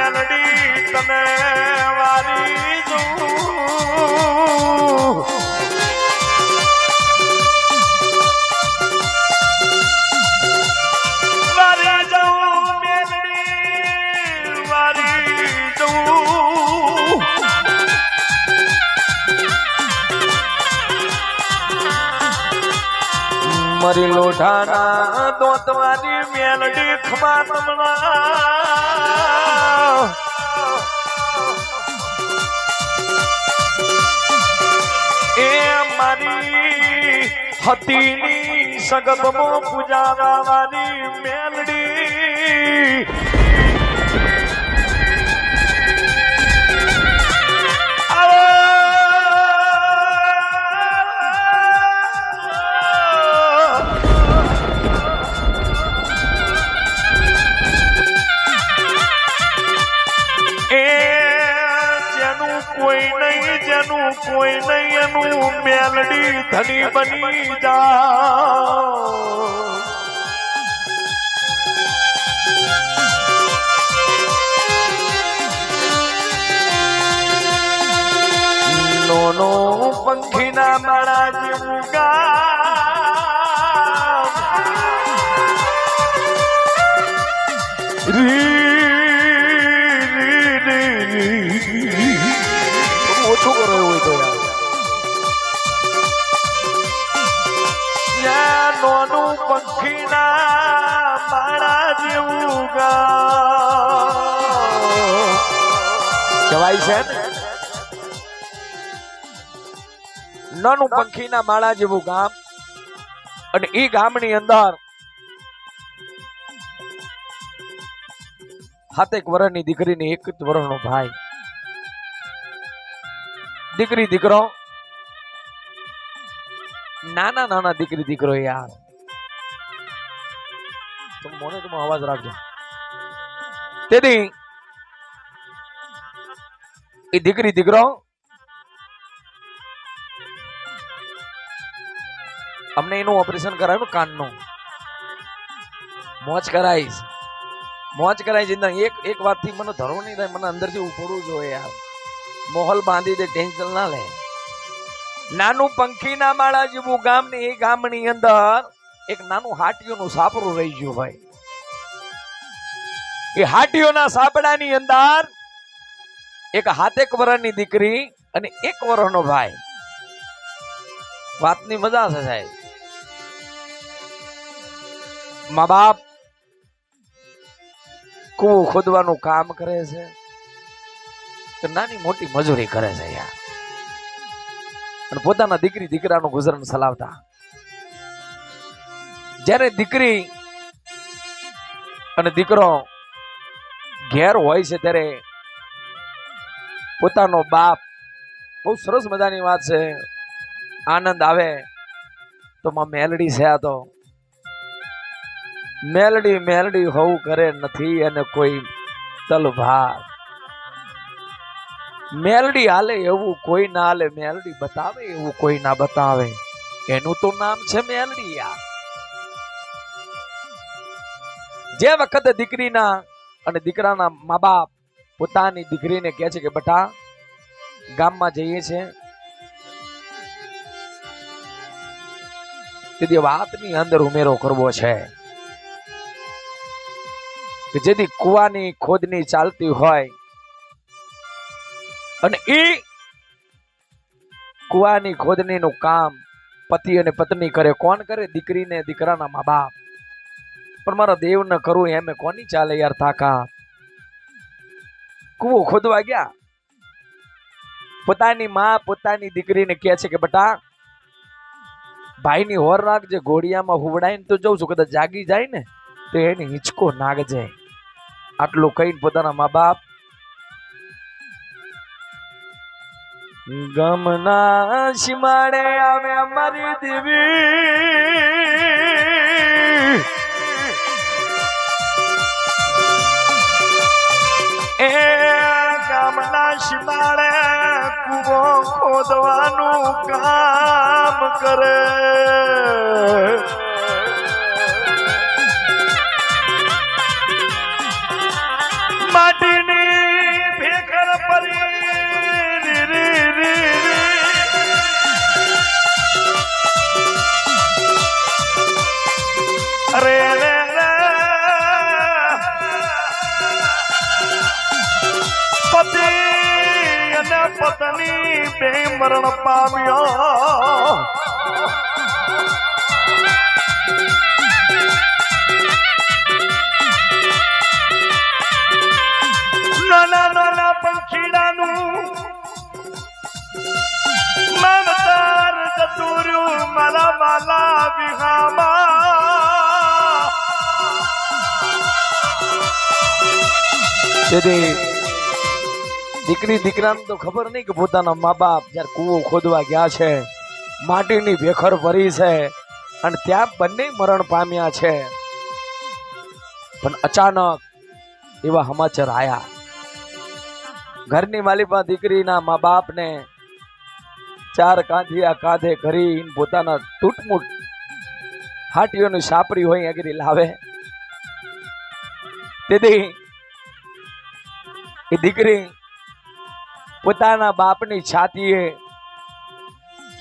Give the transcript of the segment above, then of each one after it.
મેલડી તને વારી જઉં મારી લોઢાના દોતવાની મેલડી ખમા તમણા એ મારી હતીની સગબમો પૂજાવાની મેલડી કોઈ નહીં એનું મેલડી ધની બની જા નો પંખીના માળા જેવું ગામ ઓછું કરો એવું તો નોનું પંખીના માળા જેવું ગામ કહેવાય છે ને નાનું પંખીના માળા જેવું ગામ અને એ ગામની અંદર 7 વર્ષની દીકરીની 1 વર્ષનો ભાઈ દીકરી દીકરો નાના દીકરી દીકરો યાર મોને તમે અવાજ રાખજો તેથી એ દીકરી દીકરો અમને એનું ઓપરેશન કરાવ્યું કાનનું મોજ કરાઈશ એક વાતથી મને ધરો નહીં થાય મને અંદરથી ઉપડવું જોઈએ યાર મોહલ બાંધી દે ટેન્શન ના લે નાનું પંખીના માળા જેવું ગામ ને એ ગામની અંદર એક નાનું હાટીઓનું સાપરું રહી ગયું ભાઈ એ હાટીઓના સાપડાની અંદર એક 7 વર્ષની દીકરી અને 1 વર્ષનો ભાઈ વાતની મજા છે સાહેબ મા બાપ કૂવો ખોદવાનું કામ કરે છે તો નાની મોટી મજૂરી કરે છે યાર અને પોતાના દીકરી દીકરાનું ગુજરણ ચલાવતા જ્યારે દીકરી અને દીકરો ઘેર હોય છે ત્યારે પોતાનો બાપ બહુ સરસ મજાની વાત છે આનંદ આવે તો માં મેલડી છે આ તો મેલડી હોવું કરે નથી અને કોઈ તલભાર મેલડી હાલે એવું કોઈ ના હાલે મેલડી બતાવે એવું કોઈ ના બતાવે એનું તો નામ છે મેલડી યાર જે વખતે દીકરીના અને દીકરાના મા બાપ પોતાની દીકરીને કહે છે કે બેટા ગામમાં જઈએ છે તેથી વાતની અંદર ઉમેરો કરવો છે કે જેથી કુવાની ખોદની ચાલતી હોય અને એ કુવાની ખોદની નું કામ પતિ અને પત્ની કરે કોણ કરે દીકરીને દીકરાના મા બાપ પણ મારા દેવ ને કરવું એમ કોની ચાલે યાર તાકાત કુવો ખોદવા ગયા પોતાની માં પોતાની દીકરીને કહે છે કે બેટા ભાઈની હોર રાખજે ઘોડિયામાં હુવડાઈને તો જઉં છું કદાચ જાગી જાય ને તો એની હિંચકો નાગજે આટલું કહીને પોતાના મા બાપ ગમના સીમાડે આવે અમારી દેવી એ ગામના સીમાડે કૂવો ખોદવાનું કામ કરે માટીની જનની બે મરણ પામ્યો નાના નાના પંખીડાનું મમતાર જતુર્યું મારા વાલા વિહામાં દીકરી દીકરાને તો ખબર નહીં કે પોતાના મા બાપ જયારે કૂવો ખોદવા ગયા છે માટીની ભેખર ભરી છે અને ત્યાં બંને મરણ પામ્યા છે પણ અચાનક એવા સમાચાર આયા ઘરની માલિપા દીકરીના મા બાપને ચાર કાંધિયા કાંધે કરી પોતાના તૂટમૂટ હાટીઓની સાપરી હોય અગરી લાવે તેથી એ દીકરી પોતાના બાપની છાતીએ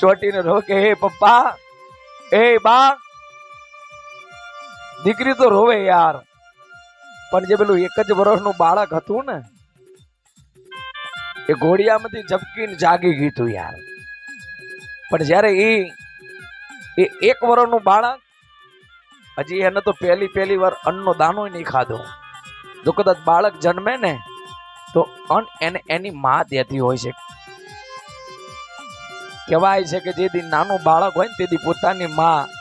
ચોટીને રોકે હે પપ્પા એ બા દીકરી તો રોવે યાર પણ જે પેલું એક જ વર્ષનું બાળક હતું ને એ ઘોડિયામાંથી ઝબકીને જાગી ગયું હતું યાર પણ જયારે એ એક વર્ષનું બાળક હજી એને તો પહેલી વાર અન્નનો દાનો નહીં ખાધો જો કદાચ બાળક જન્મે ને તો અન્ન એને એની માં દેતી હોય છે કહેવાય છે કે જે દી નાનું બાળક હોય ને તે દી પોતાની માં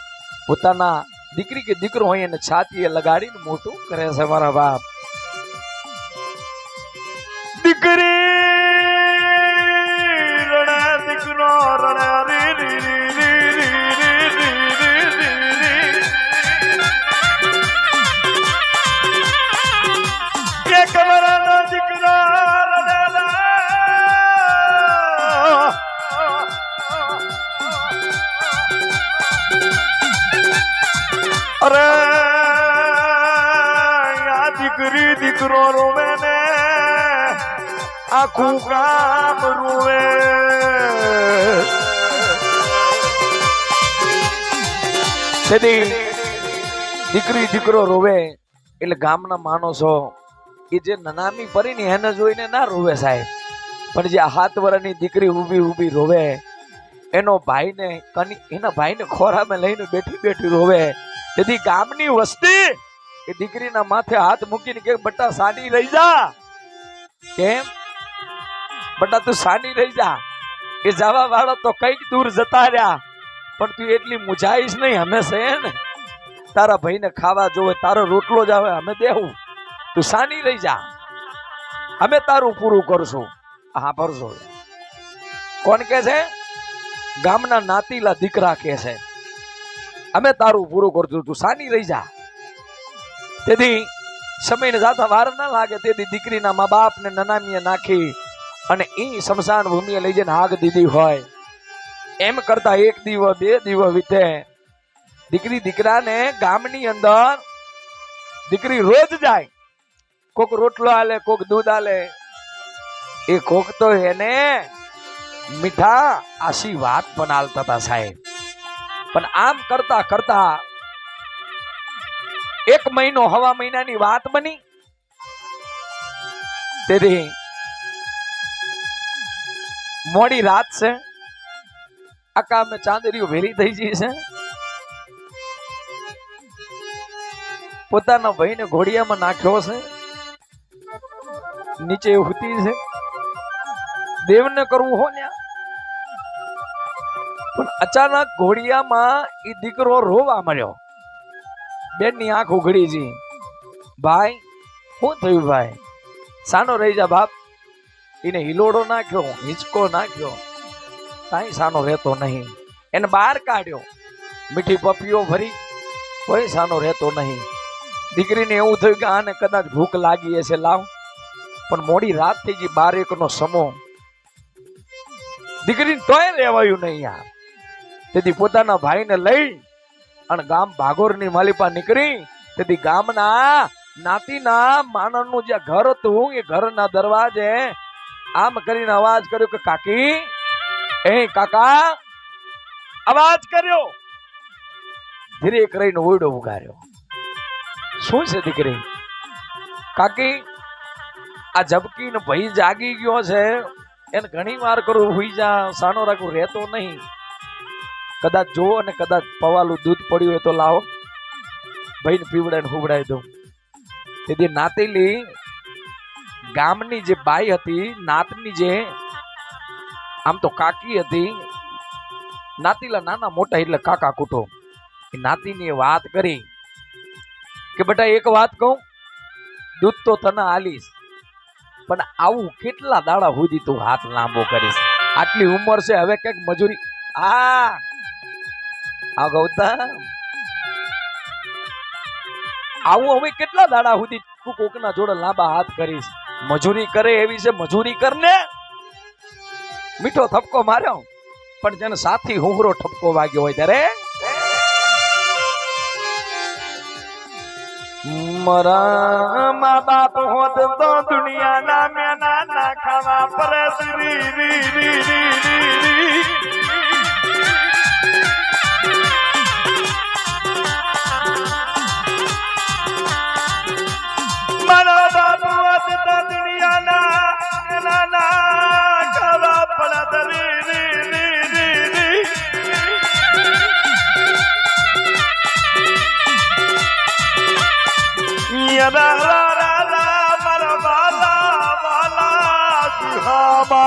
પોતાના દીકરી કે દીકરો હોય એને છાતીએ લગાડીને મોટું કરે છે મારા બાપ દીકરી રણે દીકરો રણે રી રી રી રી રી કે કમરાનો દીકરો રડેલા અરે આ દીકરી દીકરો રોવે ને આખું ગામ રોવે દીકરી દીકરો રોવે એટલે ગામના માણસો એ જે નનામી પરી ને એને જોઈને ના રોવે સાહેબ પણ જે 7 વર્ષની દીકરી ઊભી રોવે એનો ભાઈને એના ભાઈને ખોરામાં લઈને બેઠી રોવે તેથી ગામની વસ્તી એ દીકરીના માથે હાથ મૂકીને કે બટા સાની રહી જા કેમ બટા તું સાની રહી જા એ જવા વાળો તો કઈક દૂર જતા રહ્યા પણ તું એટલી મુજાઈશ નહીં હંમેશા ને તારા ભાઈને ખાવા જોવે તારો રોટલો જ આવે અમે દેવું તું સાની રહી જા અમે તારું પૂરું કરશું હા ભરશો કોણ કે છે ગામના નાતીલા દીકરા કે છે અમે તારું પૂરું કરશું તું સાની રહી જા તેથી સમયને જાતા વાર ના લાગે તેથી દીકરીના મા બાપ ને નનામીએ નાખી અને ઈ શમશાન ભૂમિએ લઈ જઈને આગ દીધી હોય એમ કરતા 1 દિવસ 2 દિવસ વીતે દીકરી દીકરાને ગામની અંદર દીકરી રોજ જાય કોક રોટલો આલે કોક દૂધ આલે એ કોક તો એને મીઠા આશીર્વાદ પણ આલતા હતા સાહેબ પણ આમ કરતા કરતા 1 મહિનો હવા મહિનાની વાત બની તેથી મોડી રાત છે આકામે ચાંદરીઓ વેલી થઈ ગઈ છે પોતાના ભાઈને ઘોડિયામાં નાખ્યો છે નીચે ઉતી છે દેવને કરવું હો ને પણ અચાનક ઘોડિયામાં એ દીકરો રોવા મળ્યો બેનની આંખ ઉઘડી જી ભાઈ શું થયું ભાઈ સાનો રહી જા બાપ એને હિલોડો નાખ્યો હિંચકો નાખ્યો કાંઈ સાનો રહેતો નહીં એને બહાર કાઢ્યો મીઠી પપીઓ ભરી કોઈ સાનો રહેતો નહીં દીકરીને એવું થયું કે આને કદાચ ભૂખ લાગી હશે લાવ પણ મોડી રાત થઈ ગઈ 12 નો સમો દીકરીને તોય રહેવાયું નહીં યાર તેથી પોતાના ભાઈને લઈ અને ગામ ભાગોરની માલિપા નીકળી તેથી ગામના નાતીના માનવનું જે ઘર હતું એ ઘરના દરવાજે આમ કરીને અવાજ કર્યો કે કાકી એ કાકા અવાજ કર્યો ધીરે કરીને ઓરડો ઉગાર્યો શું છે દીકરી કાકી આ ઝબકીને ભાઈ જાગી ગયો છે એને ઘણી વાર કરું હુઈ જા સાનો રાખું રહેતો નહીં. કદાચ જો અને કદાચ પવાલું દૂધ પડ્યું હોય તો લાવો ભાઈને પીવડાઈને હુવડાવી દઉં. તેથી નાતેલી ગામની જે બાઈ હતી, નાતની જે આમ તો કાકી હતી, નાતીલા નાના મોટા એટલે કાકા કુટો, એ નાતીની વાત કરી કે બેટા એક વાત કહું, દૂધ તો તને આલીશ, પણ આવું કેટલા દાડા સુધી તું હાથ લાંબો કરીશ? આટલી ઉંમર છે હવે કઈક મજૂરી. આ ગૌતમ, આવું હવે કેટલા દાડા સુધી તું કોકના જોડે લાંબા હાથ કરીશ? મજૂરી કરે એવી છે, મજૂરી કરને. મીઠો થપકો માર્યો, પણ જેને સાથી હુંહરો ઠપકો વાગ્યો હોય ત્યારે મારા મા બાપ હોત તો દુનિયાના મેના ના ખાવા પરસ રી રી રી રી. મારા બાપ હોત તો દુનિયાના મેના ના ખાવા પરસ રી રી રી રી. રા રા રા રા મારા વાલા વાલા સુહામા.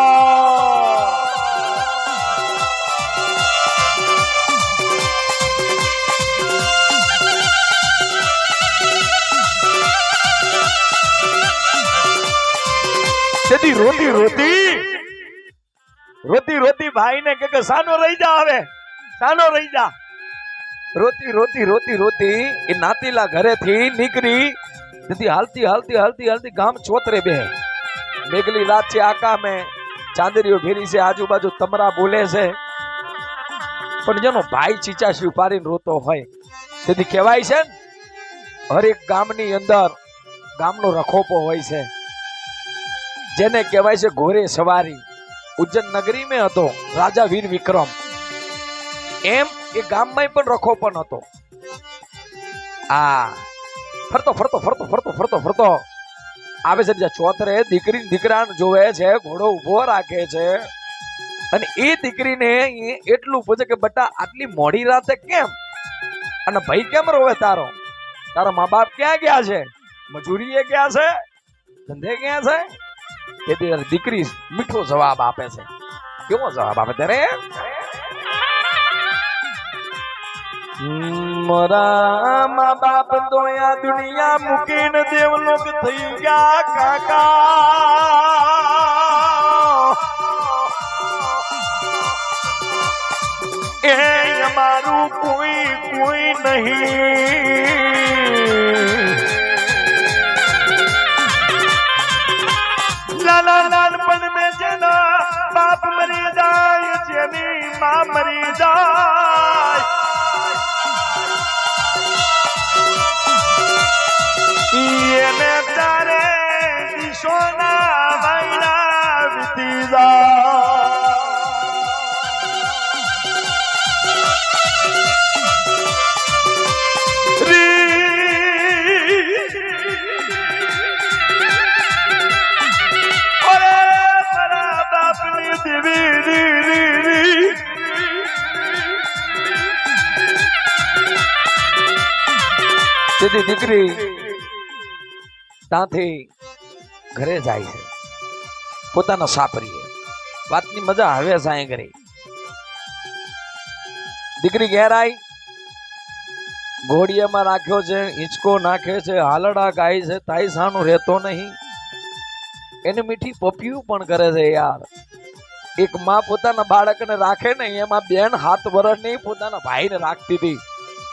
તેથી રોતી રોતી રોતી રોતી ભાઈને કે સાનો રહી જા, હવે સાનો રહી જા. રોતી રોતી રોતી રોતી એ નાતીલા ઘરેથી નીકળી. તેથી હાલતી હાલતી હાલતી હાલતી ગામ ચોતરે બે. મેઘલી રાત છે, આકા મેં ચાંદરીઓ ફેરી છે, આજુબાજુ તમરા બોલે છે, પણ જેનો ભાઈ ચીચાશી ઉપાડીને રોતો હોય. તેથી કહેવાય છે ને, હરેક ગામની અંદર ગામનો રખોપો હોય છે, જેને કહેવાય છે ઘોડે સવારી. ઉજ્જૈન નગરી મેં હતો રાજા વીર વિક્રમ, એમ એ ગામમાં પણ રખોપો હતો. ફરતો ફરતો ફરતો ફરતો ફરતો ફરતો આવે છે જ્યાં ચોતરે દીકરી દીકરાને જોવે છે, ઘોડો ઉભો રાખે છે, અને એ દીકરીને એટલું પૂછે કે બેટા આટલી મોડી રાતે કેમ, અને ભાઈ કેમ રોવે તારો? તારા મા બાપ ક્યાં ગયા છે? મજૂરીએ ગયા છે? ધંધે ગયા છે? તેથી દીકરી મીઠો જવાબ આપે છે. કેવો જવાબ આપે ત્યારે? મારા મા બાપ તો આ દુનિયા મૂકીને દેવલોક થઈ ગયા કાકા. એ અમારું કોઈ કોઈ નહીં. નાના નાનપણ મેં જેના બાપ મરી જાય, જેની મા મરી જાય, એને તારે દિશોના વાયડા વીતી જાય. તેથી દીકરી ત્યાંથી ઘરે જાય છે, પોતાના સાપરીએ. વાતની મજા હવે સાંઈ કરી. દીકરી ઘેર આવી, ઘોડિયામાં રાખ્યો છે, હિંચકો નાખે છે, હાલડા ગાય છે, તાઈ સાનું રહેતો નહીં. એને મીઠી પપિયું પણ કરે છે યાર. એક માં પોતાના બાળકને રાખે ને, એમાં બેન 7 વર્ષની પોતાના ભાઈને રાખતી હતી,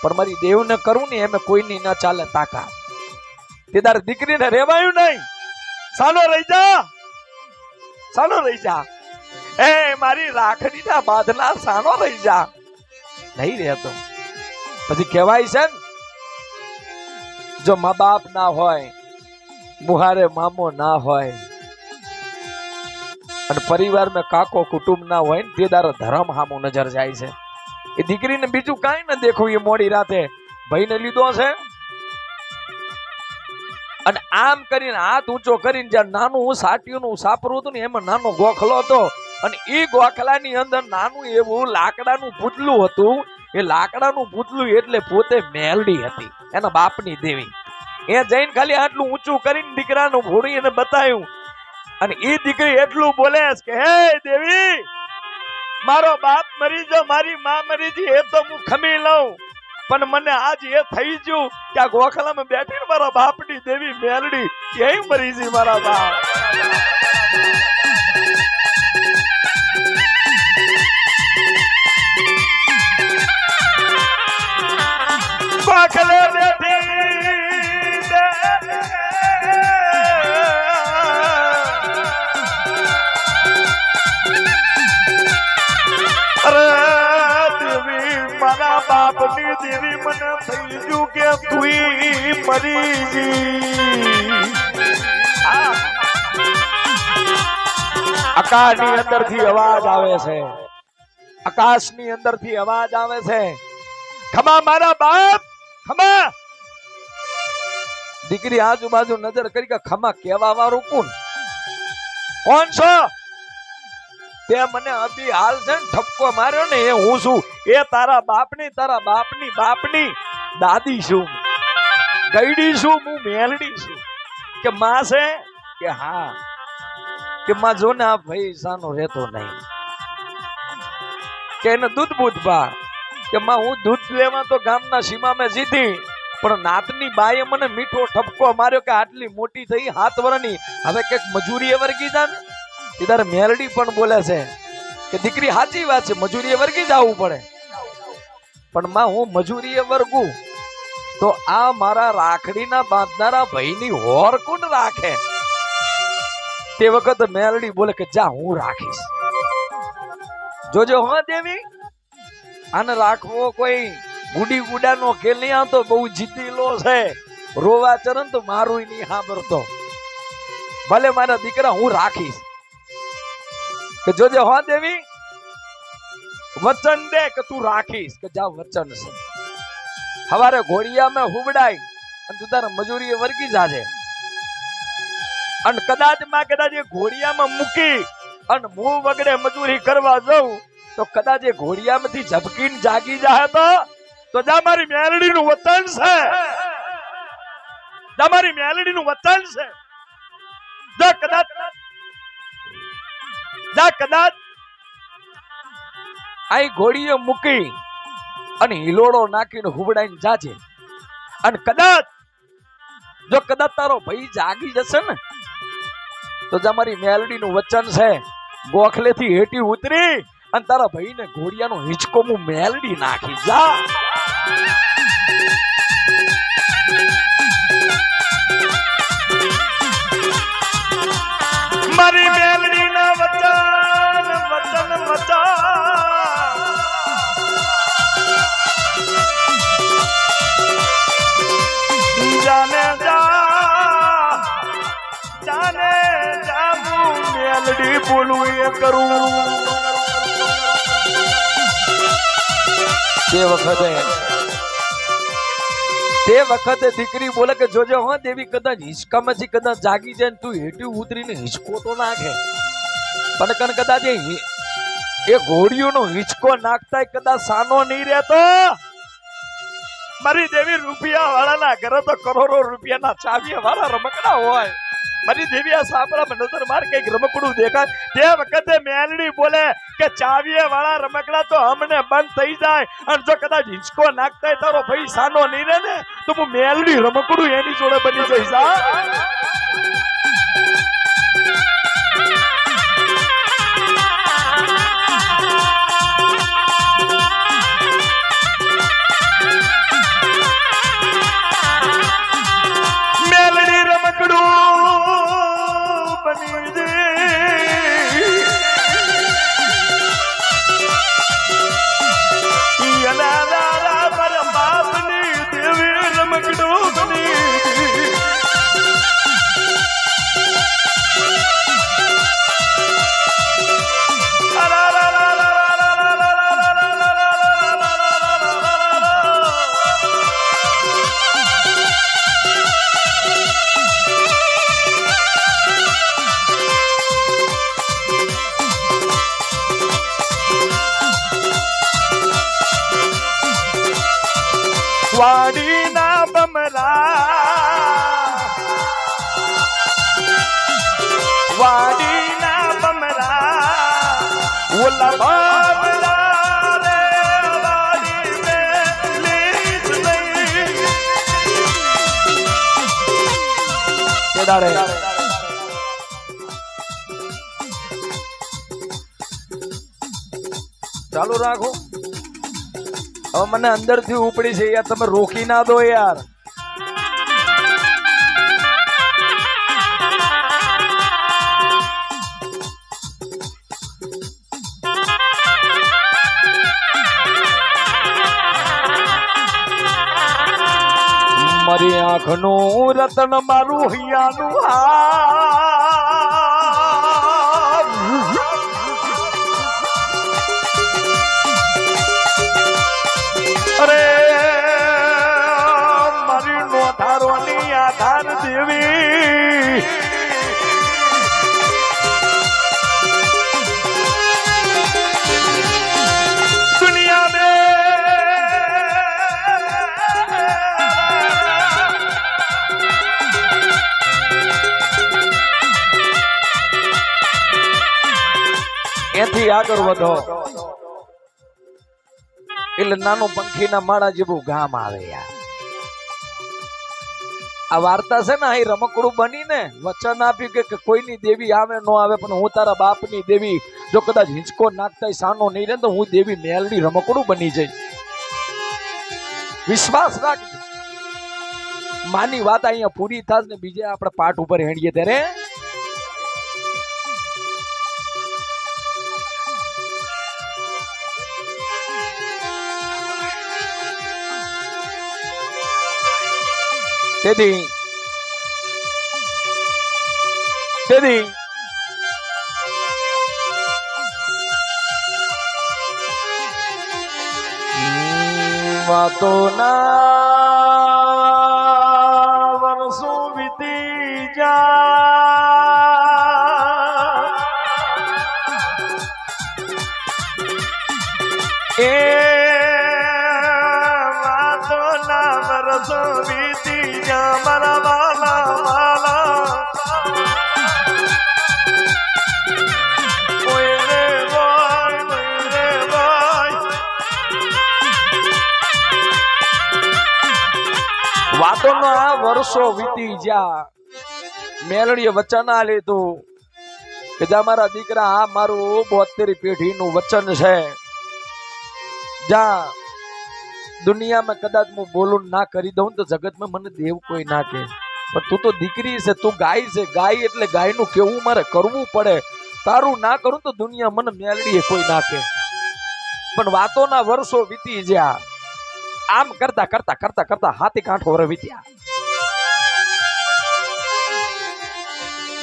પણ મારી દેવને કરું ને એમ કોઈની ના ચાલે તાકા. તે તાર દીકરીને રેવાયું નહીં. સાનો રહી જા, સાનો રહી જા, એ મારી રાખડીના બાંધના સાનો રહી જા. નહીં રહેતો. પછી કહેવાય છે ને, જો મા બાપ ના હોય, મુહારે મામો ના હોય, અને પરિવારમાં કાકો કુટુંબ ના હોય ને, તે દારો ધર્મ હામો નજર જાય છે. એ દીકરીને બીજું કાંઈ ન દેખવું. એ મોડી રાતે ભાઈને લીધો છે, અને આમ કરીને હાથ ઊંચો કરીને જ્યાં નાનું સાટિયું સાપરું હતું ને એમાં નાનો ગોખલો હતો અને એ ગોખલાની અંદર નાનું એવું લાકડાનું પૂતલું હતું. એ લાકડાનું પૂતલું એટલે પોતે મેલડી હતી, એના બાપની દેવી. એ જઈને ખાલી આટલું ઊંચું કરીને દીકરાનું ભોળી એને બતાવ્યું અને એ દીકરી એટલું બોલે કે હે દેવી, મારો બાપ મરી ગયો, મારી માં મરી ગઈ, એ તો હું ખમી લઉં, પણ મને આજ એ થઈ ગયું કે આ ગોખલામાં બેઠીને મારા બાપની દેવી મેલડી ક્યાંય મરી ગઈ મારા બાપ. ગોખલે બેઠી બાપની દેવી મને થઈ ગયું કે તું મરી ગઈ. આકાશની અંદરથી અવાજ આવે છે, આકાશની અંદરથી અવાજ આવે છે, ખમા મારા બાપ ખમા. દીકરી આજુબાજુ નજર કરી કે ખમા કેવા વાળું કોણ છો? તે મને અભી હાલ છે ને ઠપકો માર્યો ને એ હું છું. એ તારા બાપની દાદી છું, ગઈડી છું, હું મેલડી છું. કે માં છે કે હા, કે માં જો ને આ ભાઈ સાનો રહેતો નહીં, કે એને દૂધ બૂધ બા, કે માં હું દૂધ લેવા તો ગામના સીમામાં જીધી, પણ નાતની બાએ મને મીઠો ઠપકો માર્યો કે આટલી મોટી થઈ 7 વર્ષની, હવે કઈક મજૂરીએ વર્ગી જા ને. ત્યારે મેલડી પણ બોલે છે કે દીકરી સાચી વાત છે, મજૂરીએ વર્ગી જવું પડે, પણ માં હું મજૂરીએ વર્ગું તો આ મારા રાખડીના બાંધનારા ભાઈની હોર કોણ રાખે? તે વખત મેલડી બોલે કે જા હું રાખીશ. જોજો હો દેવી, આને રાખવો કોઈ ગુડી ગુડાનો ખેલ નહીં, આવતો બહુ જીદ્દીલો છે, રોવા ચરણ તો મારું નહીં સાંભળતો, ભલે મારા દીકરા હું રાખીશ. કે જોજે હો દેવી, વચન દે કે તું રાખીશ, કે જા વચન છે. હવારે ઘોડિયામાં હુબડાય અને તું તારા મજૂરીએ વર્ગી જાજે, અને કદાચ એ ઘોડિયામાં મૂકી અને હું વગડે મજૂરી કરવા જાઉં તો કદાચ એ ઘોડિયામાંથી ઝબકીને જાગી જાય તો જા મારી મેલડીનું વતન છે, જા મારી મેલડીનું વતન છે. કદાચ આઈ ઘોડીએ મૂકી અને હિલોડો નાખીને હુબડાઈને જાજે, અને કદાચ તારો ભાઈ જાગી જશે ને તો જા મારી મેલડીનું વચન છે, ગોખલેથી હેઠી ઉતરી અને તારા ભાઈને ઘોડિયાનો હિંચકો હું મેલડી નાખી જા. મારી મેલડીના વચન જાને જા મેલડી બોલું એ કરું. તે વખતે દીકરી બોલે કે જોજો હો દેવી, કદાચ હિંચકામાંથી કદાચ જાગી જાય તું હેઠી ઉતરીને હિંચકો તો નાખે, પણ કદાચ એ ઘોડીઓનો હિંચકો નાખતા કદાચ સાનો નહીં રહેતો. મારી દેવી રૂપિયા વાળાના ઘરે તો કરોડો રૂપિયાના ચાવીયા વાળા રમકડા હોય. મારી દેવી આ સાપરામાં નજર માર કઈક રમકડું દેખાય. તે વખતે મેલડી બોલે કે ચાવીયા વાળા રમકડા તો અમને બંધ થઈ જાય, અને જો કદાચ હિંચકો નાખતા તારો ભાઈ સાનો નહીં રહે ને તો હું મેલડી રમકડું એની જોડે બની જઈશ. વાડીના બમરા ઓલા બાબરા રે વાડી મેલી નહીં કેદારે ચાલુ રાખો હવે મને અંદરથી ઉપડી છે યાર તમે રોકી ના દો યાર મારી આંખનું રતન મારું હૈયાનું અરે મારી નોધારોની આધાર દેવી દુનિયા में એથી આગળ વધો એટલે નાનું પંખીના માળા જેવું ગામ આવે યાર આ વાર્તા છે ને અહીં રમકડું બનીને વચન આપ્યું કે કોઈની દેવી આવે ન આવે પણ હું તારા બાપની દેવી જો કદાચ હિંચકો નાખતા સાનો નહીં રહે તો હું દેવી મેલડી રમકડું બની જઈશ વિશ્વાસ રાખજો માની વાત અહીંયા પૂરી થાય ને બીજે આપણે પાઠ ઉપર હેડીએ ત્યારે તેથી વાતો ના વર્ષો વીતી જાય એ વાતો ના વર્ષો વીતી જા મારા વાલા વાલા વાતોનો આ વર્ષો વીતી જા મેલડીએ વચન આ લીધું કે જા મારા દીકરા આ મારું 72 પેઢીનું વચન છે જા દુનિયામાં કદાચ હું બોલું ના કરી દઉં તો જગતમાં મને દેવ કોઈ ના કે પણ તું તો દીકરી છે તું ગાય છે ગાય એટલે ગાયનું કેવું મારે કરવું પડે તારું ના કરું તો દુનિયા મને મેલડીએ કોઈ ના કે પણ વાતોના વર્ષો વીતી જ્યા આમ કરતા કરતા કરતા કરતા હાથી કાંઠો વર વીત્યા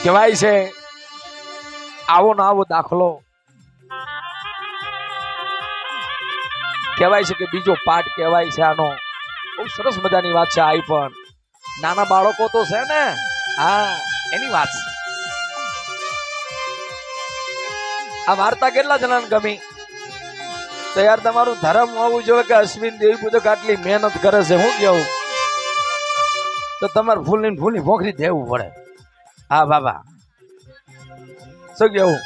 કહેવાય છે આવો ને આવો દાખલો કહેવાય છે કે બીજો પાઠ કહેવાય છે આનો બહુ સરસ મજાની વાત છે આઈ પણ નાના બાળકો તો છે ને હા એની વાત છે આ વાર્તા કેટલા જણાને ગમી તો યાર તમારું ધર્મ હોવું જોઈએ કે અશ્વિન દેવી પૂજક આટલી મહેનત કરે છે હું કેવું તો તમારે ફૂલની ભોખરી દેવું પડે હા બાબા શું કેવું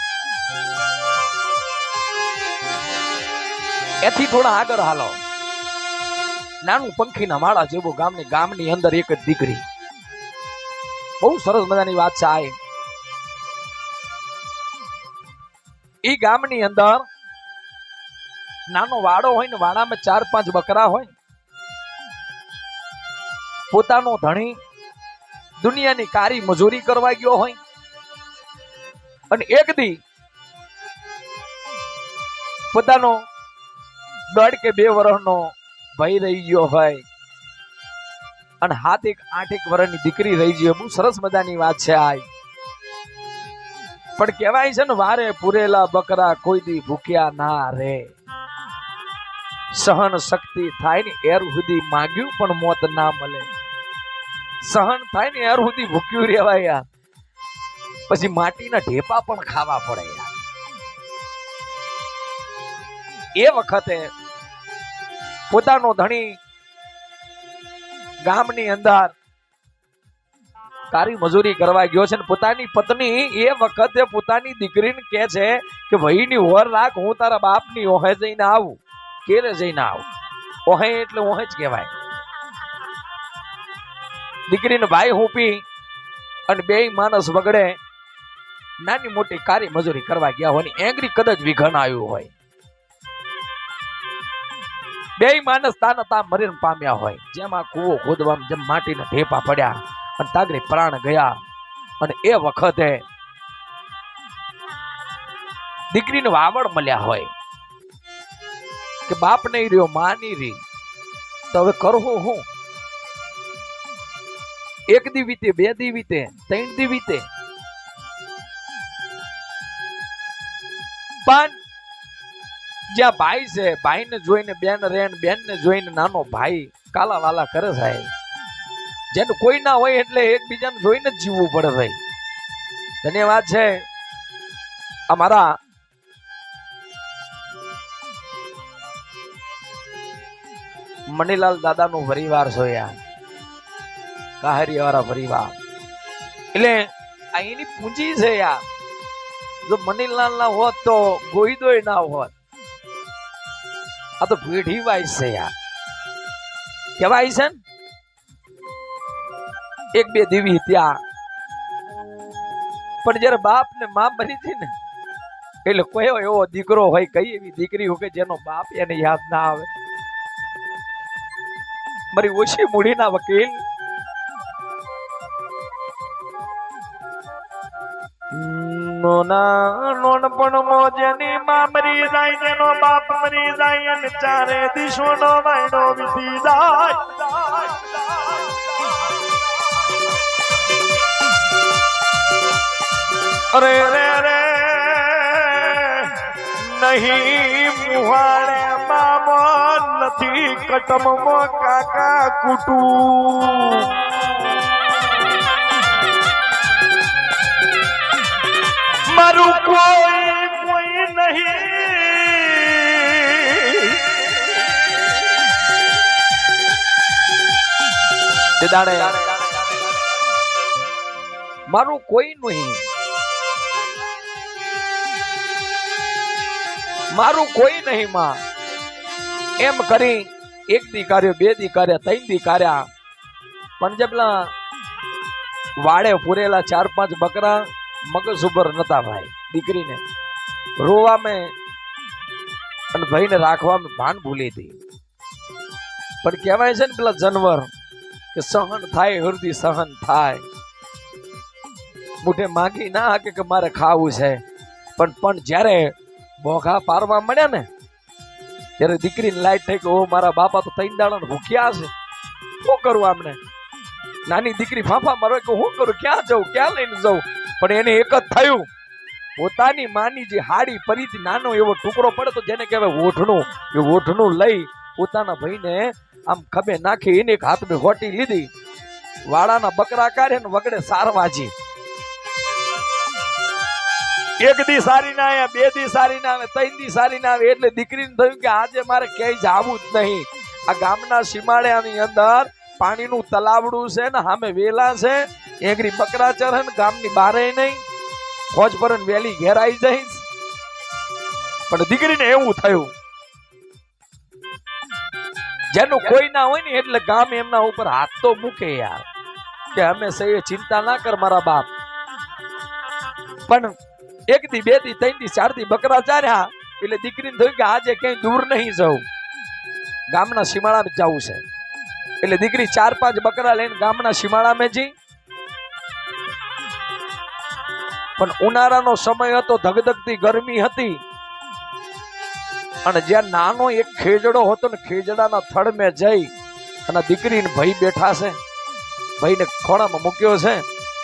એથી થોડા આગળ હાલો નાનું પંખીના માળા જેવું ગામની અંદર એક જ દીકરી બહુ સરસ મજાની વાત છે આ એ ગામની અંદર નાનો વાડો હોય ને વાડામાં 4-5 બકરા હોય પોતાનો ધણી દુનિયાની કારી મજૂરી કરવા ગયો હોય અને એક દી પોતાનો 1.5 કે 2 વર્ષનો ભાઈ રહી ગયો હોય અને 7-8 વર્ષની દીકરી રહી ગઈ બહુ સરસ મજાની વાત છે આ પણ કહેવાય છે ને વારે પૂરેલા બકરા કોઈ દી ભૂખ્યા ના રે સહન શક્તિ થાય ને એર સુધી માંગ્યું પણ મોત ના મળે સહન થાય ને એર સુધી ભૂખ્યું રહેવાય યાર પછી માટીના ઢેપા પણ ખાવા પડે યાર એ વખતે પોતાનો ધણી ગામની અંદર કારી મજૂરી કરવા ગયો છે ને પોતાની પત્ની એ વખતે પોતાની દીકરીને કહે છે કે ભાઈની ઓર રાખ, હું તારા બાપની ઓહે જઈને આવું. કેરે જઈને આવું? ઓહે એટલે ઓહે જ કહેવાય. દીકરીને ભાઈ હુંપી અને બેય માણસ વગડે નાની મોટી કારી મજૂરી કરવા ગયા હોય, એંગરી કદાચ વિઘન આવ્યું હોય, બેય માણસ તાના તા મરીને પામ્યા હોય, જેમ આ કૂવો ખોદવામાં જેમ માટીના ઢેપા પડ્યા અને તાગરી પ્રાણ ગયા. અને એ વખતે દીકરીને વાવડ મળ્યા હોય કે બાપ નહીં રહ્યો, માં નહીં રહી, તો હવે કરવું હું? એક દી વીતે, બે દી વીતે, ત્રણ દી વીતે, પણ જ્યાં ભાઈ છે, ભાઈને જોઈને બેન રે, બેન ને જોઈને નાનો ભાઈ કાલા વાલા કરે સાહેબ. જેનું કોઈ ના હોય એટલે એકબીજાને જોઈને જ જીવવું પડે ભાઈ. ધન્યવાદ છે અમારા મણીલાલ દાદા નું પરિવાર જોયા, કાહરી વાળા પરિવાર. એટલે આ એની પૂંજી છે યાર. જો મણીલાલ ના હોત તો ગોઈદોય ના હોત. આ તો પેઢી વાઇસ છે યાર. કેવાય છે ને એક બે દેવી ત્યાં, પણ જયારે બાપ ને માં બની હતી ને એટલે કયો એવો દીકરો હોય, કઈ એવી દીકરી હોય કે જેનો બાપ એને યાદ ના આવે. મારી ઓછી મૂડીના વકીલ નોનપણ મોજની માં મરી જાય, જેનો બાપ મરી જાય અને ચારે દિશોનો વાયડો વીતી જાય. અરે રે રે નહીં મુહાડે મામો નથી કટમો કાકા કુટુ. મારું કોઈ કોઈ નહીં, દાડે મારું કોઈ નહીં, મારું કોઈ નહીં માં. એમ કરી એક દી કાર્યો, બે દી કાર્યા, ત્રણ દી કાર્યા, પણ જેટલા વાડે પૂરેલા 4-5 બકરા મગજ ઉપર નતા ભાઈ. દીકરીને રોવા મેં અને ભાઈને રાખવા મેં ભાન ભૂલી હતી. પણ કહેવાય છે ને પેલા જાનવર કે સહન થાય હૃદય સહન થાય. મુઠે માંગી ના હાકે કે મારે ખાવું છે, પણ જ્યારે બોઘા પારવા મળ્યા ને ત્યારે દીકરીને લાઈટ થઈ કે ઓ મારા બાપા તો 3 દાડા ભૂખ્યા છે, શું કરું? આમને નાની દીકરી ફાંફા મારો કે હું કરું, ક્યાં જાઉં, ક્યાં લઈને જાઉં? પણ એને એક જ થયું, પોતાની માની જે હાડી પરીથી નાનો એવો ટુકડો પડે તો જેને કહેવાય ઓઢણું, એ ઓઢણું લઈ પોતાના ભાઈને આમ ખભે નાખી એને એક હાથમાં હોટી લીધી, વાડાના બકરા કાઢે ને વગડે સારવાજી. એક દી સારી ના આવે, બે દી સારી ના આવે, 3 દી સારી ના આવે, એટલે દીકરીને થયું કે આજે મારે ક્યાંય જવું જ નહીં. આ ગામના સીમાડાની અંદર પાણીનું તલાવડું છે ને સામે વેલા છે, એગરી બકરા ચરે ને ગામની બારે નહીં, ફોજ પર વેલી ઘેરાઈ જઈશ. પણ દીકરીને એવું થયું, જેનું કોઈ ના હોય ને એટલે ગામ એમના ઉપર હાથ તો મૂકે યાર કે અમે સહી ચિંતા ના કર મારા બાપ. પણ 1 દી, 2 દી, 3 દી, 4 દી બકરા ચાર્યા એટલે દીકરીને થયું કે આજે ક્યાંય દૂર નહીં જવું, ગામના સીમાડામાં જવું છે. એટલે દીકરી 4-5 બકરા લઈને ગામના સીમાડામાં જઈ. પણ ઉનાળાનો સમય હતો, ધગધગતી ગરમી હતી, અને જ્યાં નાનો એક ખેજડો હતો ને ખેજડાના થડમે જઈ અને દીકરીને ભાઈ બેઠા છે, ભાઈને ખોળામાં મૂક્યો છે,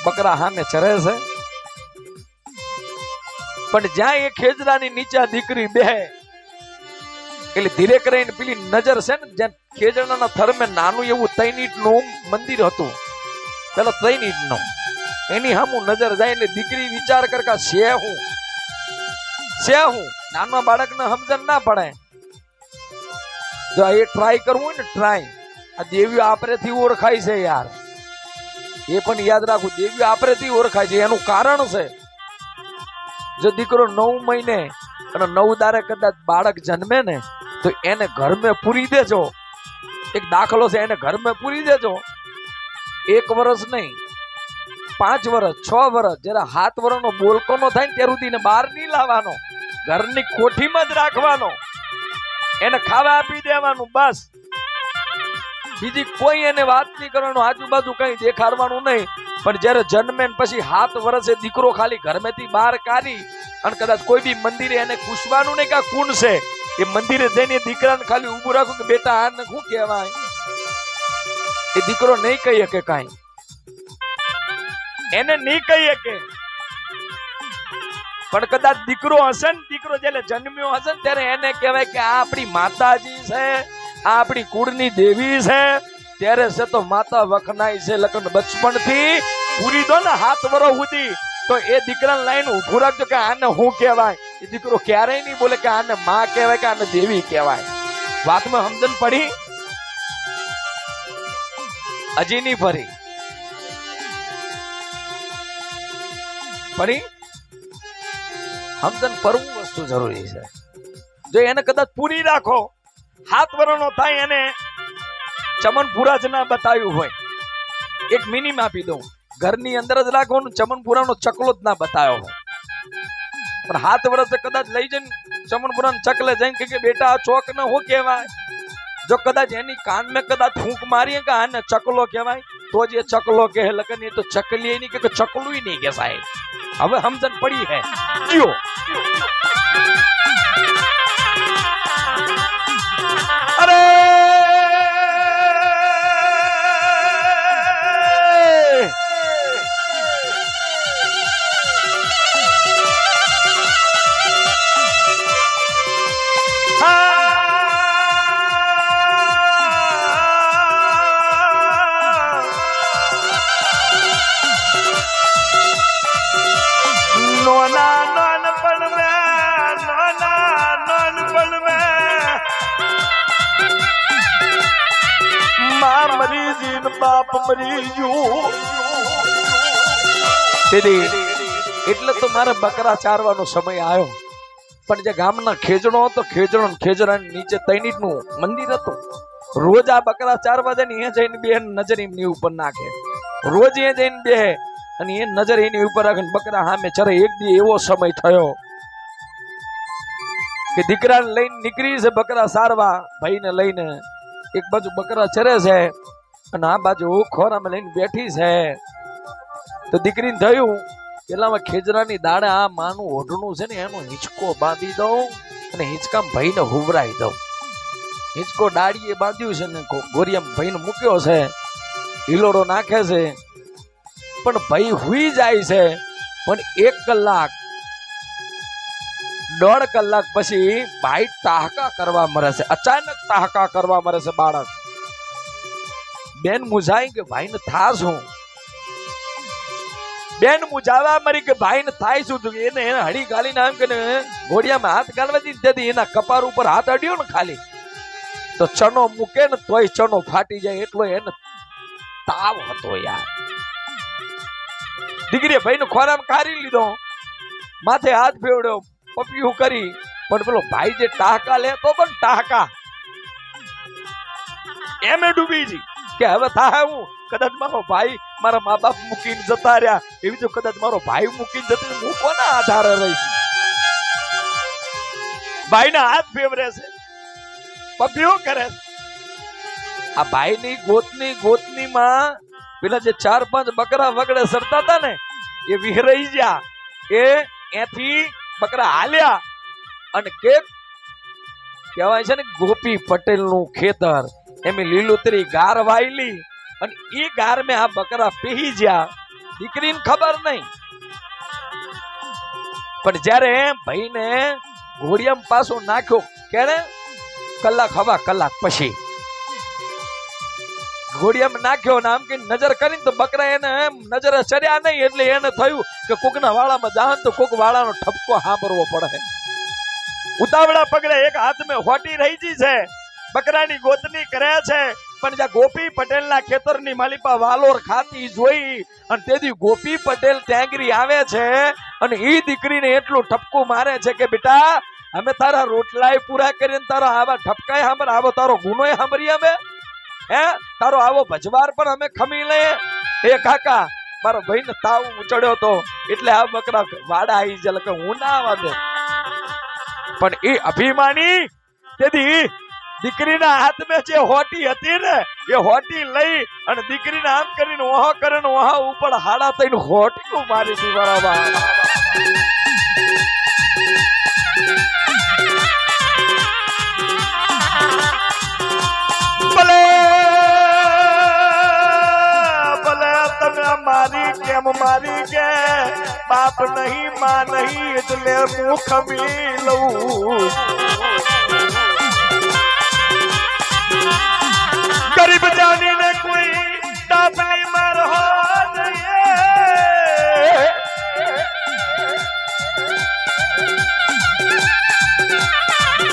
બકરા સામે ચરે છે. પણ જ્યાં એ ખેજડાની નીચે દીકરી બેહે એટલે ધીરે કરીને પેલી નજર છે ને, જ્યાં ખેજડાના થડમે નાનું એવું 3 ઈંટનું મંદિર હતું, પેલો 3 ઈંટનું, એની સામું નજર જાય એટલે દીકરી વિચાર કરકા છે હું નાના બાળકને સમજણ ના પડે. જો એ ટ્રાય કરવું હોય ને, ટ્રાય, આ દેવીઓ આપરેથી ઓળખાય છે યાર. એ પણ યાદ રાખવું, દેવી આપરેથી ઓળખાય છે, એનું કારણ છે. જો દીકરો 9 મહિને અને 9 દારે કદાચ બાળક જન્મે ને તો એને ઘર મેં પૂરી દેજો. એક દાખલો છે, એને ઘર મેં પૂરી દેજો. 1 વર્ષ નહીં, 5 વર્ષ, 6 વર્ષ, જરા 7 વર્ષનો બોલકોનો થાય ને ત્યાં સુધી બહાર નહીં લાવવાનો, ઘરની કોઠીમાં જ રાખવાનો, એને ખાવા આપી દેવાનું બસ. બીજી કોઈ એને વાત નહીં કરવાનું, આજુબાજુ કઈ દેખાડવાનું નહીં. પણ જયારે જન્મે પછી 7 વર્ષે દીકરો ખાલી ઘરમેથી બહાર કાઢી અને કદાચ કોઈ બી મંદિરે એને પૂછવાનું નહીં કે આ કોણ છે, એ મંદિરે જઈને દીકરાને ખાલી ઊભું રાખું કે બેટા આને શું કહેવાય, એ દીકરો નહીં કહી શકે કાંઈ, એને નહીં કહી શકે. પણ કદાચ દીકરો હશે ને, દીકરો જયારે જન્મ્યો હશે ને ત્યારે એને કહેવાય કે આ આપણી માતાજી છે, આ આપણી કુળની દેવી છે. ત્યારે છે તો માતા વખણાય છે. લખન બચપણથી પૂરી દો ને 7 વર્ષ સુધી તો એ દીકરાને લાઈને ઊભું રાખજો કે આને શું કહેવાય. એ દીકરો ક્યારેય નહીં બોલે કે આને માં કહેવાય કે આને દેવી કહેવાય. વાતમાં સમજણ પડી? હજી નહીં પડી? સમજણ પરવું વસ્તુ જરૂરી છે. જો એને કદાચ પૂરી રાખો, 7 વર્ષનો થાય, એને ચમનપુરા જ ના બતાવ્યું હોય, એક મિનિમ આપી દઉં, ઘરની અંદર જ રાખવાનું, ચમનપુરાનો ચકલો જ ના બતાવ્યો હોય, પણ 7 વર્ષે કદાચ લઈ જઈને ચમનપુરાના ચકલે જઈને કે બેટા આ ચોક ને શું કહેવાય, જો કદાચ એની કાન મેં કદાચ ફૂંક મારીએ કે આને ચકલો કહેવાય તો જ એ ચકલો કહે. લગન એ તો ચકલી નહીં કે ચકલું નહીં કે સાહેબ. હવે સમજણ પડી હે? જીઓ અરે બાપ મરી ગયું. એટલે તો મારે બકરા ચારવાનો સમય આવ્યો. પણ જે ગામના ખેજડો હતો, ખેજરાની નીચે તૈણીનું મંદિર હતું. રોજ આ બકરા ચારવા જાય ને એ જઈને બે નજર એમની ઉપર નાખે, રોજ એ જઈને બે અને એ નજર એની ઉપર રાખે બકરા સામે ચરે. એક દી એવો સમય થયો કે દીકરાને લઈને નીકળી છે બકરા સારવા, ભાઈને લઈને. એક બાજુ બકરા ચરે છે અને આ બાજુ ખોરામાં લઈને બેઠી છે. તો દીકરીને થયું પેલામાં ખેજરાની દાડે આ માનું ઓઢણું છે ને એનો હિંચકો બાંધી દઉં અને હિંચકામાં ભાઈને હુવરાઈ દઉં. હિંચકો ડાળીએ બાંધ્યું છે ને ગોરિયામાં ભાઈને મૂક્યો છે, હિલોડો નાખે છે, પણ ભાઈ હુઈ જાય છે. પણ 1 કલાક 1.5 કલાક પછી ભાઈ ટાહકા કરવા મરે છે. અચાનક ટાહકા કરવા મરે છે બાળક. બેન મુજાઈ કે ભાઈને થાસ હું, બેન મુજાવા મરી કે ભાઈને થાય શું. એને હળી ગાલીને આમ કે ઘોડિયામાં હાથ ગાલવા દીધી, એના કપાર ઉપર હાથ અડ્યો ને ખાલી તો ચનો મૂકે ને તોય ચનો ફાટી જાય એટલો એને તાવ હતો યાર. દીકરીએ ભાઈને ખોરામાં કાઢી લીધો, માથે હાથ ફેવડ્યો, પપિયું કરી, પણ પેલો ભાઈ જે ટાહકા લેતો પણ ટાહકા એમે ડૂબી જી કે હવે થાય હું કદાચ મારો ભાઈ મારા મા બાપ મૂકીને જતા રહ્યા, એવી તો કદાચ મારો ભાઈ મૂકીને જતો હું કોના આધારે રહીશ. ભાઈના હાથ ફેવરે છે, પપિયો કરે છે. આ ભાઈની ગોતની માં પેલા જે 4-5 બકરા વગડે સરતા હતા ને એ વિહરાઈ ગયા. એ એથી બકરા હાલ્યા અને કે કહેવાય છે ને ગોપી પટેલ નું ખેતર, એમ લીલોતરી ગાર વાયલી અને એ ગાર મેં આ બકરા પીહી ગયા. દીકરીને ખબર નહીં, પણ જયારે ભાઈને ઘોડિયામાં પાછો નાખ્યો કેને કલાક પછી ઘોડિયામાં નાખ્યો ને આમ કે નજર કરીને તો બકરા એને નજરે ચડ્યા નહીં. એટલે એને થયું કે કોકના વાળામાં જાહન તો કોક વાળાનો ઠપકો સાંભળવો પડે. ઉતાવળા પગલે એક હાથ મેં હોટી રહી છે, બકરાની ગોતની કરે છે. પણ જ્યાં ગોપી પટેલના ખેતરની માલિપા વાલોર ખાતી જોઈ અને તેથી ગોપી પટેલ ત્યાંગરી આવે છે અને ઈ દીકરીને એટલું ઠપકું મારે છે કે બેટા અમે તારા રોટલાય પૂરા કરીને તારા આવા ઠપકાય સાંભળ, આવો તારો ગુનોય સાંભળીએ અમે, હે તારો આવો ભજવાર પણ અમે ખમી લઈએ. એ કાકા મારો ભાઈ ને તાવ ચડ્યો તો એટલે આ બકરા વાડા આવી જાય કે હું ના આવવા દે. પણ એ અભિમાની તેથી દીકરીના હાથમાં જે હોટી હતી ને એ હોટી લઈ અને દીકરીને આમ કરીને ઓહો કરે ને ઓહા ઉપર હાડા થઈને હોટી મારી હતી. બરાબર ભલે ભલે તમે મારી કેમ મારી કે બાપ નહીં માં નહીં એટલે હું ખમી લઉં. ગરીબ જાનીને કોઈ ડાબલી મારો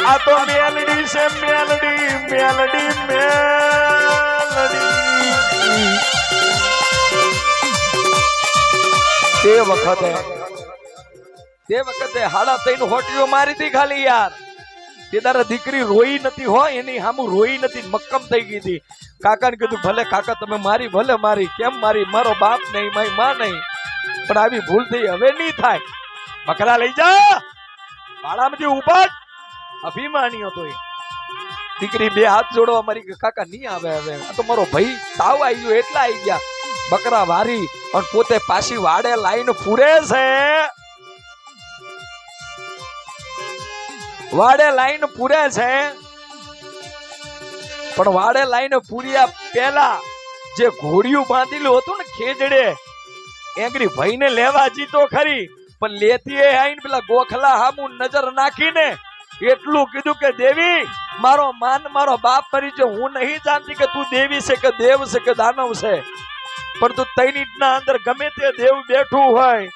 આ તો મેલડી છે મેલડી મેલડી મેલડી. તે વખતે હાડા તઈને હોટીઓ મારી હતી ખાલી યાર. તે તારા દીકરી રોઈ નથી હો, એની સામું રોઈ નથી, મક્કમ થઈ ગઈ હતી. કાકાને કીધું ભલે કાકા તમે મારી ભલે મારી, કેમ મારી, મારો બાપ નહીં મારી માં નહીં, પણ આવી ભૂલ થઈ હવે નહીં થાય. બકરા લઈ જા વાળામાંથી ઉભા. અભિમાની હતો એ દીકરી બે હાથ જોડવા મારી કે કાકા નહીં આવે હવે, આ તો મારો ભાઈ તાવ આવી ગયો એટલા આવી ગયા. બકરા વારી અને પોતે પાછી વાડે લાઈન પૂરે છે. વાડે લાઈન પૂરે છે પણ વાડે લાઈન પૂર્યા પહેલા જે ઘોડિયું બાંધેલું હતું ને ખેજડે એંગરી ભાઈને લેવા જીતો ખરી, પણ લેતી આઈને પેલા ગોખલા હામુ નજર નાખીને એટલું કીધું કે દેવી મારો માન મારો બાપ મરી છે, હું નહીં જાણતી કે તું દેવી છે કે દેવ છે કે દાનવ છે, પણ તું તૈનીટના અંદર ગમે તે દેવ બેઠું હોય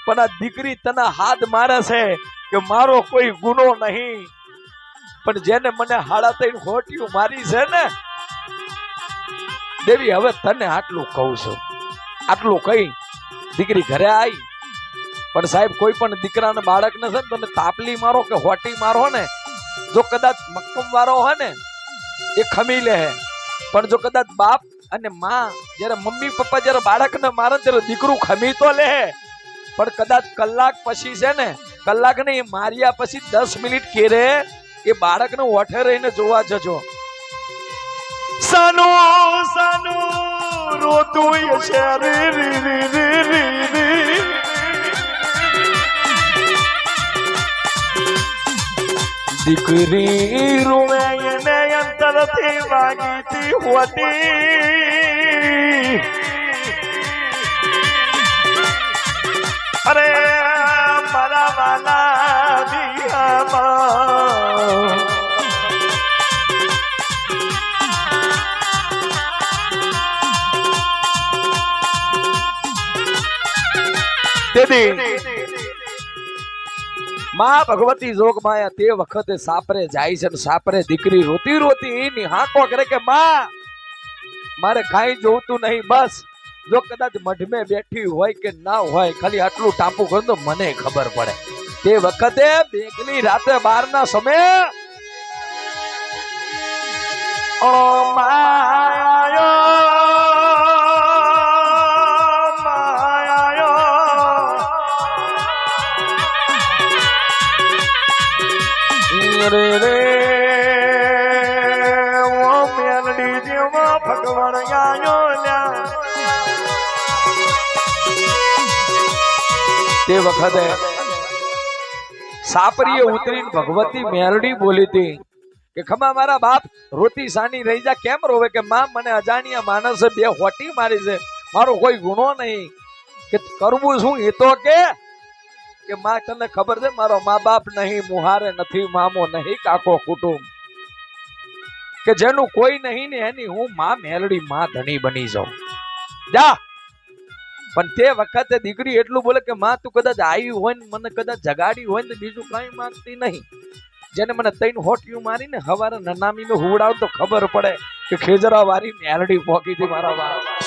પણ આ દીકરી તને હાથ મારે છે કે મારો કોઈ ગુનો નહીં, પણ જેને મને હાડા તઈને ખોટિયું મારી છે ને દેવી હવે તને આટલું કહું છું. આટલું કહી દીકરી ઘરે આવી. પણ સાહેબ કોઈ પણ દીકરાને બાળકને છે ને તમે તાપલી મારો કે હોટી મારો ને, જો કદાચ મક્કમ વાળો હોય ને એ ખમી લે, પણ જો કદાચ બાપ અને માં જયારે મમ્મી પપ્પા જયારે બાળકને મારે ત્યારે દીકરું ખમી તો લે, પણ કદાચ કલાક પછી છે ને કલાક ને એ માર્યા પછી 10 મિનિટ કેરે એ બાળકને ઓઠે રહીને જોવા જજો. સાનો સાનો રોતું છે રે રે રે રે રે. દીકરી રૂમે એને અંતરથી વાગીતી હોતી. અરે મારા વાલા દિયામાં માં ભગવતી જોગ માયા તે વખતે સાપરે જાય છે, સાપરે દીકરી રોતી રોતી એની હાંકો કરે કે માં મારે કાંઈ જોતું નહીં, બસ જો કદાચ મઢમે બેઠી હોય કે ના હોય ખાલી આટલું ટાપુ કર તો મને ખબર પડે. તે વખતે બેગની રાતે 12 ના સમયે ઓ માયા રે રે ઓ મેલડી જેવા ભગવાન આયો લ્યા. તે વખતે સાપરીએ ઉતરીને ભગવતી મેલડી બોલી હતી કે ખમા મારા બાપ રોતી સાની રહી જા, કેમ રોવે કે માં મને અજાણ્યા માણસે 2 હોટી મારી છે, મારો કોઈ ગુનો નહીં, કે કરવું શું એ તો કે માં તને ખબર છે મારો મા બાપ નહીં, મુહારે નથી મામો નહીં કાકો કુટુંબ, કે જેનું કોઈ નહીં ને એની હું માં મેલડી માં ધણી બની જાઉં જા. પણ તે વખતે દીકરી એટલું બોલે કે માં તું કદાચ આવી હોય ને મને કદાચ જગાડી હોય ને બીજું કઈ માંગતી નહીં, જેને મને 3 હોટીયું મારીને હવારે નનામીને હુવડાવ તો ખબર પડે કે ખેજરા વારી મેલડી પોકી હતી મારા બાપ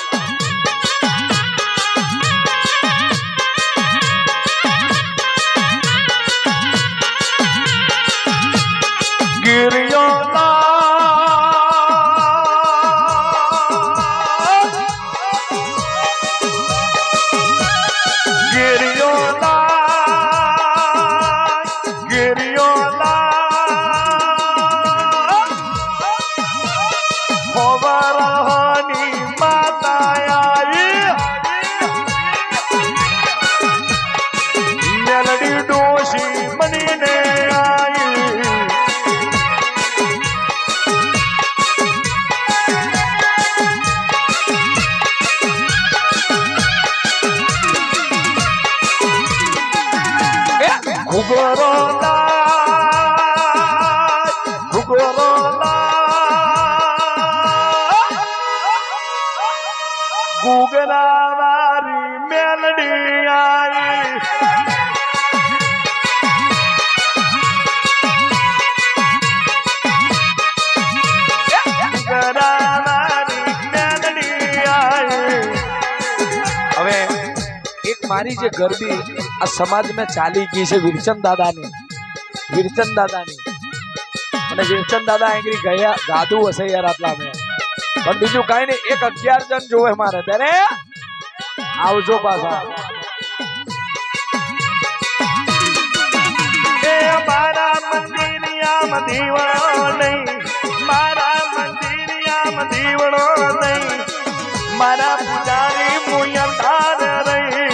ગુગરાવારી મેલડી આઈ ગુગરાવારી મેલડી આઈ હવે એક મારી જે ગરબી આ સમાજમાં ચાલી ગઈ છે વિરચંદ દાદાની અને વિરચંદ દાદા આગળ ગયા ગાદું હશે યાર આટલા મેં પણ બીજું કઈ નહીં એક 11 જણ જોવે મારે ત્યારે આવજો પાછા એ મારા મંદિરિયામાં દીવડો નહીં મારા મંદિરિયામાં દીવડો નહીં મારા પૂજારી મુયંદાર રહી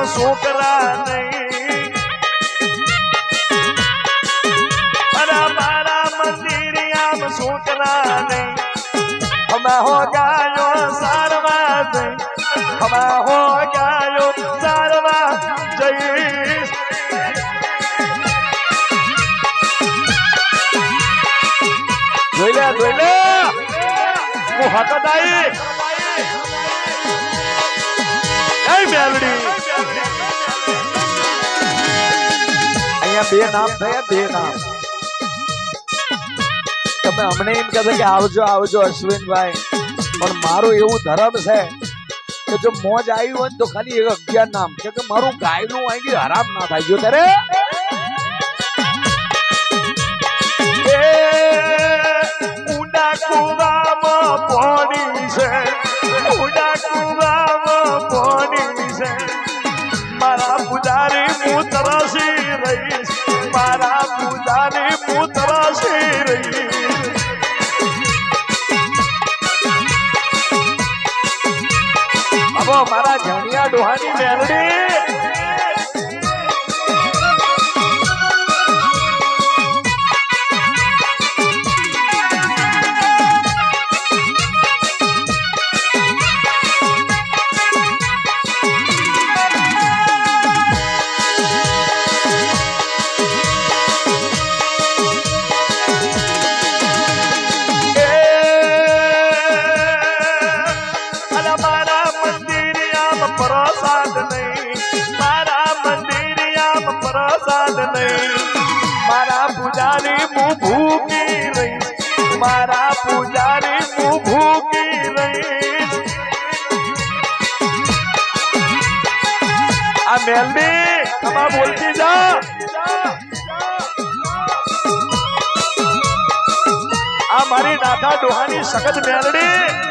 છોકરા નહીં મારા મંદિરિયામ છોકરા નહીં હમા હો ગાયો સારવા જઈ હમા હો ગાયો સારવા જઈશ જોઈ લે હું હકદાઈ મેલડી બે નામ થયા બે નામ તમે અમને એમ કહે કે આવજો આવજો અશ્વિનભાઈ પણ મારું એવું ધર્મ છે કે જો મોજ આવી હોય તો ખાલી 11 નામ કે મારું ગાયનું આવી હરામ ના થાય જો ત્યારે ઊંડા કુવામાં પાણી છે ઊંડા કુવામાં પાણી છે મારા પૂજારી હું તરસી રહીશ મારા પૂજારી હું તરસી રહીશ હવે મારા જણિયા ડોહાની મેલડી મારા પૂજારી હું ભૂખી રહીશ મારા પૂજારી હું ભૂખી રહીશ આ મેલડી તમા બોલતી જા આ મારી નાથા ડોહાની સખત મેલડી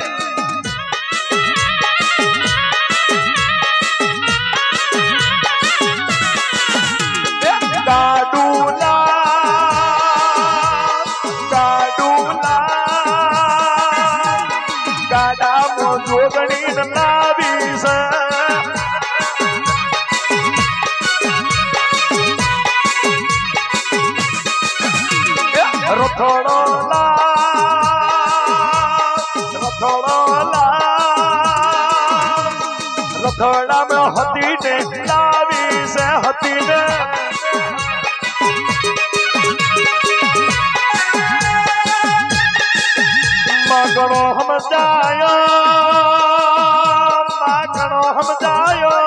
રથોડા में हती ने लावी से हती ने मगड़ो हम સમજાયો ઘણો સમજાયો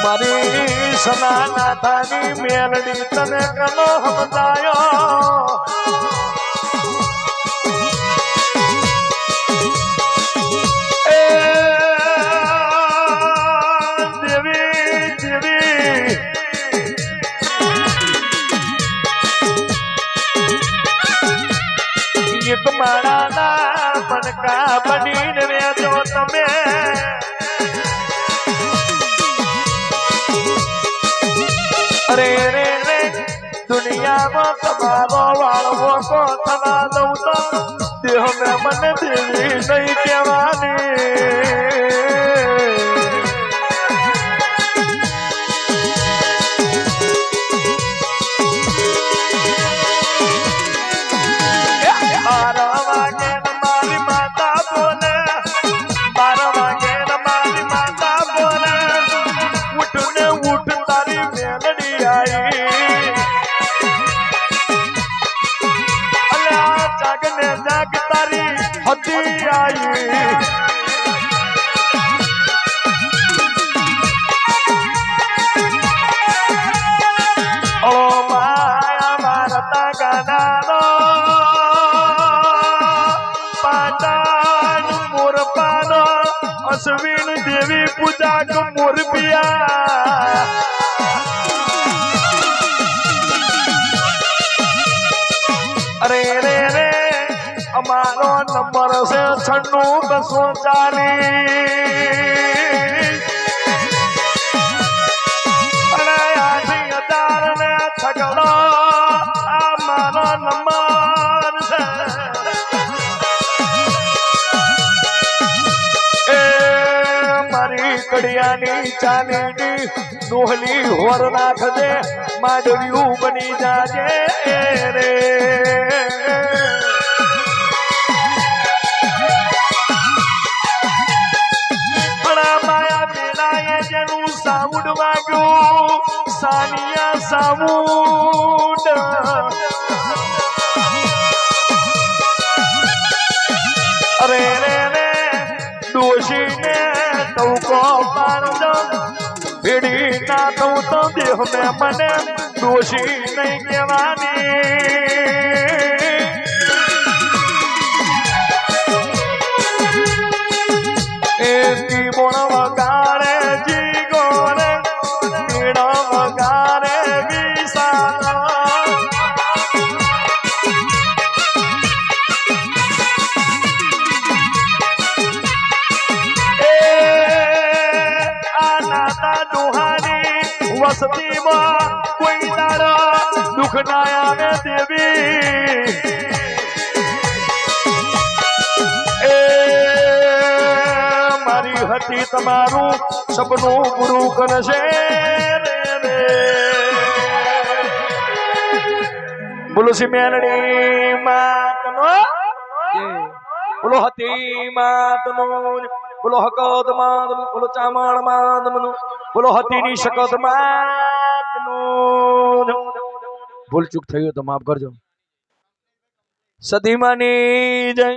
મારી સનાનાથાની મેલડી તને ઘણો સમજાયો માળાના મનકા બનીને રહેજો તમે અરે રે રે દુનિયામાં તમારો વાળવો કો થવા દઉં તો દેહ મેં મને દેવી નહીં કહેવાની અશ્વિન દેવી પૂજા મોરબિયા અરે રે રે અમારો નંબર છે 96 240 અને 8000 ને છગડો આ મારો નંબર છે કડિયાની ચાલીની ડોહલી હોર નાખજે માંડવ્યું બની જાજે રે માયા મેળાએ જેનું સાઉન્ડ વાગ્યું સાનિયા સાઉન્ડ અરે રે રે ડોશીને ટૌકો પાડજો ભેડી ના થઉં તો દેહ મેં મને દોષી નહીં કહેવાની એથી બોણ વગાડે જીગો રે પીડો વગાડે વિસાનો વસતીમાં કોઈ તારા દુઃખ ના આવે દેવી એ મારી હતી તમારું સપનું પૂરું કરશે બોલો સી મેલડી માતનો બોલો હતી માતનો બોલો હકત માતનો બોલો ચામણ માતનો બોલો હતીની શકત માતનું ભૂલ ચૂક થયું તો માફ કરજો સદીમાની જય